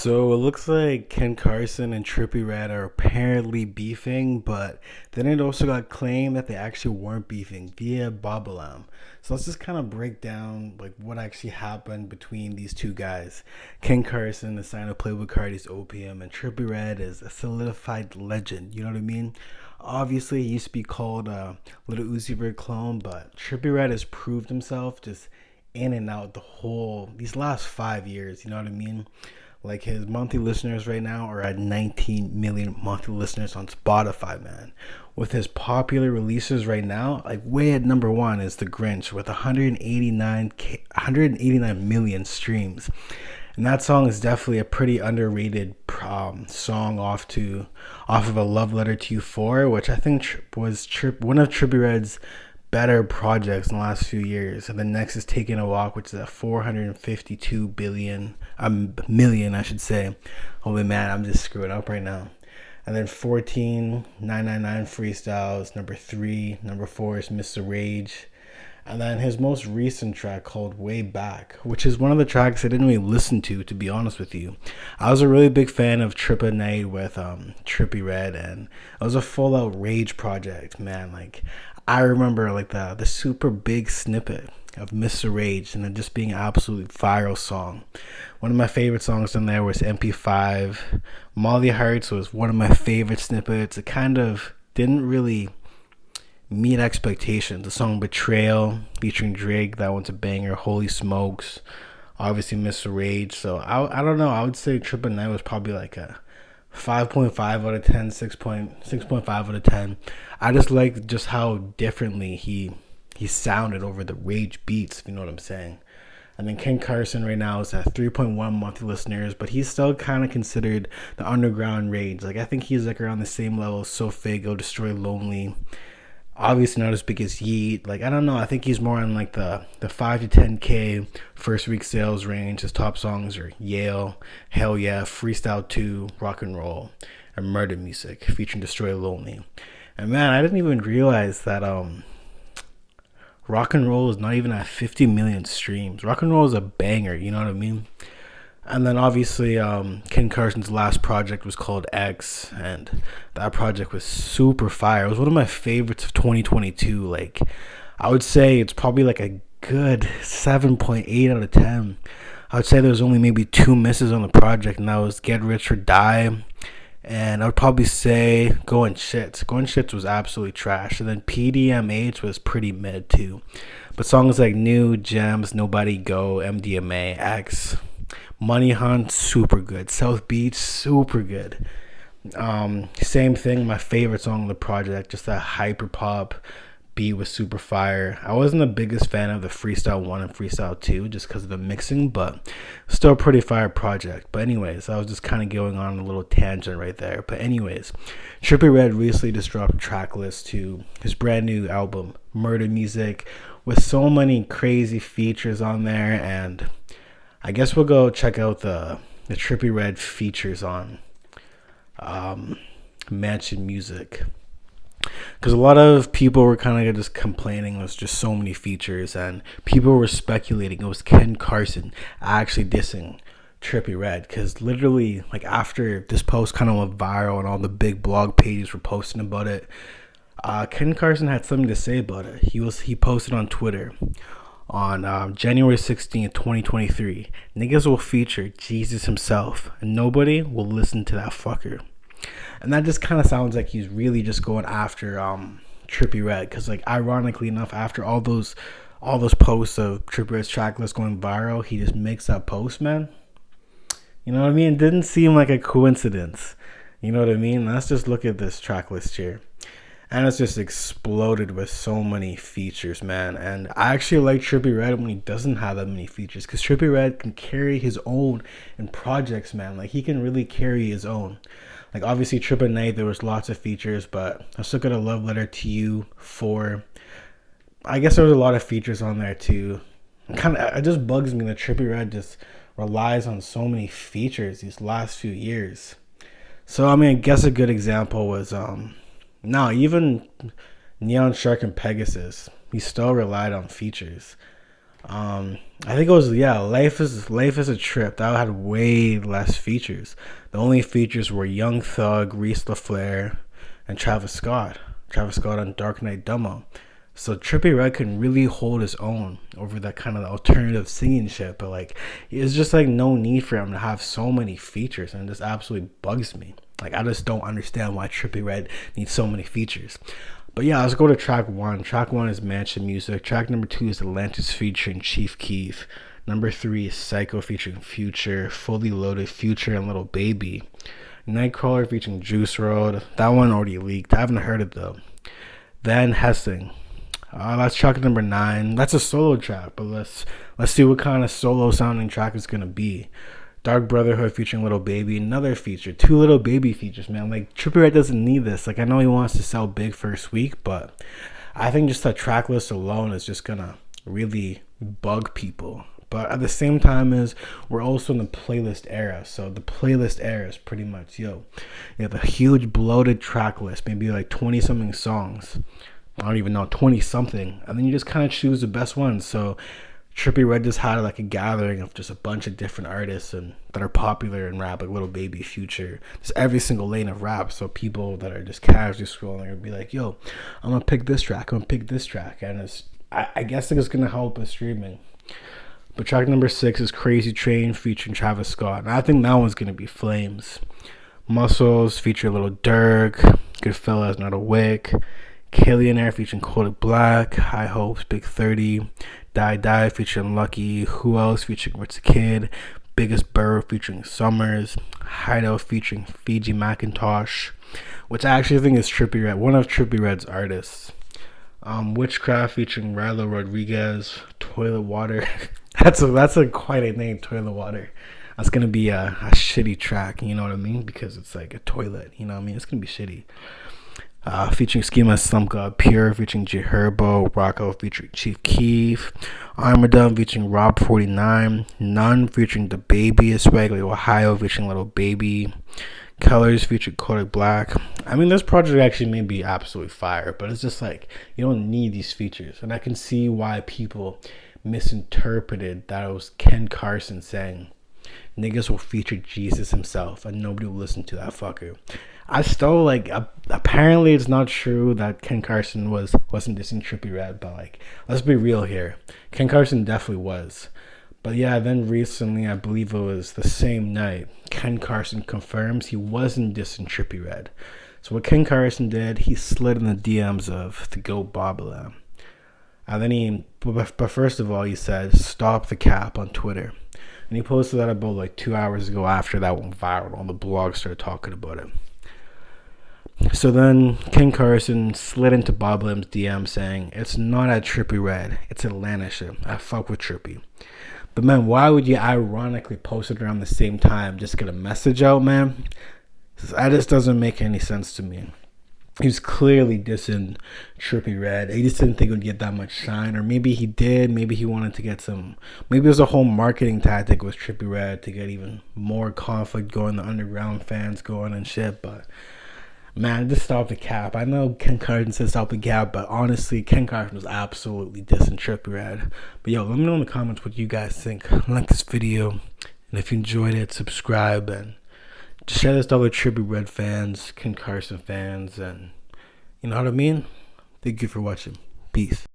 So it looks like Ken Carson and Trippie Redd are apparently beefing, but then it also got claimed that they actually weren't beefing via Babalam. So let's just kind of break down like what actually happened between these two guys. Ken Carson is signed to Playboy Cardi's Opium, and Trippie Redd is a solidified legend. You know what I mean? Obviously, he used to be called a Little Uzi Vert clone, but Trippie Redd has proved himself just in and out these last 5 years. You know what I mean? Like his monthly listeners right now are at 19 million monthly listeners on Spotify, man. With his popular releases right now, like way at number one is The Grinch with 189 million streams. And that song is definitely a pretty underrated song off of A Love Letter to You 4, which I think was one of Trippie Redd's better projects in the last few years. And the next is Taking a Walk, which is at 452 million, I should say. Holy man, I'm just screwing up right now. And then 14, 999 Freestyles, number 3. Number 4 is Mr. Rage. And then his most recent track called Way Back, which is one of the tracks I didn't really listen to be honest with you. I was a really big fan of Trip at Night with Trippie Redd, and it was a full out rage project, man. Like, I remember like the super big snippet of Mr. Rage and it just being an absolute viral song. One of my favorite songs on there was MP5. Molly Hearts was one of my favorite snippets. It kind of didn't really meet expectations. The song Betrayal featuring Drake, that one's a banger. Holy Smokes, obviously Mr. Rage. So I don't know. I would say Trip at Night was probably like a 5.5 out of 10, 6.5 out of 10. I just like just how differently he sounded over the Rage beats, if you know what I'm saying. And then Ken Carson right now is at 3.1 monthly listeners, but he's still kind of considered the underground Rage. Like I think he's like around the same level. So Fago, Destroy Lonely. Obviously not as big as Yeet. Like I don't know. I think he's more on like the 5 to 10K first week sales range. His top songs are Yale, Hell Yeah, Freestyle 2, Rock and Roll, and Murder Music featuring Destroy Lonely. And man, I didn't even realize that Rock and Roll is not even at 50 million streams. Rock and Roll is a banger. You know what I mean? And then obviously Ken Carson's last project was called X, and that project was super fire. It was one of my favorites of 2022. Like I would say it's probably like a good 7.8 out of 10. I would say there was only maybe two misses on the project, and that was Get Rich or Die. And I would probably say Going Shits. Going Shits was absolutely trash. And then PDMH was pretty mid too. But songs like New, Gems, Nobody Go, MDMA, X, Money Hunt, super good. South Beach, super good. Same thing, my favorite song on the project, just that hyper pop beat was super fire. I wasn't the biggest fan of the Freestyle 1 and Freestyle 2 just because of the mixing, but still a pretty fire project. But anyways, I was just kind of going on a little tangent right there. But anyways, Trippie Redd recently just dropped a track list to his brand new album, Murder Music, with so many crazy features on there, and I guess we'll go check out the Trippie Redd features on Mansion Music. Because a lot of people were kind of just complaining it was just so many features, and people were speculating it was Ken Carson actually dissing Trippie Redd. Because literally, like after this post kind of went viral and all the big blog pages were posting about it, Ken Carson had something to say about it. He posted on Twitter on January 16th, 2023. Niggas will feature Jesus himself, and nobody will listen to that fucker. And that just kind of sounds like he's really just going after Trippie Redd, because like ironically enough, after all those posts of Trippie Redd's track list going viral, he just makes that post, man. You know what I mean? It didn't seem like a coincidence. You know what I mean? Let's just look at this track list here. And it's just exploded with so many features, man. And I actually like Trippie Redd when he doesn't have that many features, because Trippie Redd can carry his own in projects, man. Like he can really carry his own. Like obviously Trip at Night, there was lots of features, but I still got A Love Letter to You 4. I guess there was a lot of features on there too. It just bugs me that Trippie Redd just relies on so many features these last few years. So I mean, I guess a good example was even Neon Shark and Pegasus. He still relied on features. I think it was, yeah, Life is a Trip. That had way less features. The only features were Young Thug, Reese LaFleur, and Travis Scott. Travis Scott on Dark Knight Demo. So Trippie Redd can really hold his own over that kind of alternative singing shit. But like, it's just like no need for him to have so many features, and it just absolutely bugs me. Like, I just don't understand why Trippie Redd needs so many features. But yeah, let's go to track one. Track one is Mansion Music. Track number two is Atlantis featuring Chief Keef. Number three is Psycho featuring Future. Fully Loaded Future and Little Baby. Nightcrawler featuring Juice WRLD. That one already leaked. I haven't heard it though. Van Helsing. That's track number 9. That's a solo track, but let's see what kind of solo sounding track it's gonna be. Dark Brotherhood featuring Little Baby, another feature. 2 Little Baby features, man. Like, Trippie Redd doesn't need this. Like, I know he wants to sell big first week, but I think just that track list alone is just gonna really bug people. But at the same time, is we're also in the playlist era. So the playlist era is pretty much, you have a huge bloated track list, maybe like 20 something songs. I don't even know, 20 something. And then you just kind of choose the best ones. So Trippie Redd just had like a gathering of just a bunch of different artists and that are popular in rap, like Little Baby, Future, just every single lane of rap. So people that are just casually scrolling would be like, yo, I'm gonna pick this track, and it's I guess it's gonna help with streaming. But track number 6 is Crazy Train featuring Travis Scott, and I think that one's gonna be flames. Muscles feature Little Durk, Goodfellas, Not a Wick, Killionaire featuring Kodak Black, High Hopes, Big 30, Die Die featuring Lucky, Who Else featuring Rich the Kid, Biggest Burrow featuring Summers, Hideout featuring Fiji Macintosh, which I actually think is Trippie Redd, one of Trippie Redd's artists. Witchcraft featuring Rilo Rodriguez, Toilet Water. that's a quite a name, Toilet Water. That's gonna be a shitty track, you know what I mean? Because it's like a toilet, you know what I mean? It's gonna be shitty. Featuring Schema Slump God Pure, featuring J Herbo, Rocco featuring Chief Keef, Armadum featuring Rob 49, None featuring The Baby, Swagly Ohio featuring Little Baby, Colors featuring Kodak Black. I mean, this project actually may be absolutely fire, but it's just like, you don't need these features. And I can see why people misinterpreted that it was Ken Carson saying niggas will feature Jesus himself and nobody will listen to that fucker. I still like, apparently it's not true that Ken Carson wasn't dissing Trippie Redd, but like, let's be real here. Ken Carson definitely was. But yeah, then recently, I believe it was the same night, Ken Carson confirms he wasn't dissing Trippie Redd. So what Ken Carson did, he slid in the DMs of the GOAT Bobbleam. And then but first of all, he said, stop the cap on Twitter. And he posted that about like 2 hours ago after that went viral. All the blogs started talking about it. So then Ken Carson slid into Bob Lim's DM saying, it's not at Trippie Redd, it's Atlanta shit. I fuck with Trippie. But man, why would you ironically post it around the same time? Just get a message out, man? That just doesn't make any sense to me. He was clearly dissing Trippie Redd. He just didn't think it would get that much shine. Or maybe he did. Maybe he wanted to get some... Maybe it was a whole marketing tactic with Trippie Redd to get even more conflict going, the underground fans going and shit. But man, just stop the cap. I know Ken Carson said stop the cap, but honestly, Ken Carson was absolutely dissing Trippie Redd. But yo, let me know in the comments what you guys think. Like this video, and if you enjoyed it, subscribe, and just share this to other Trippie Redd fans, Ken Carson fans, and you know what I mean? Thank you for watching. Peace.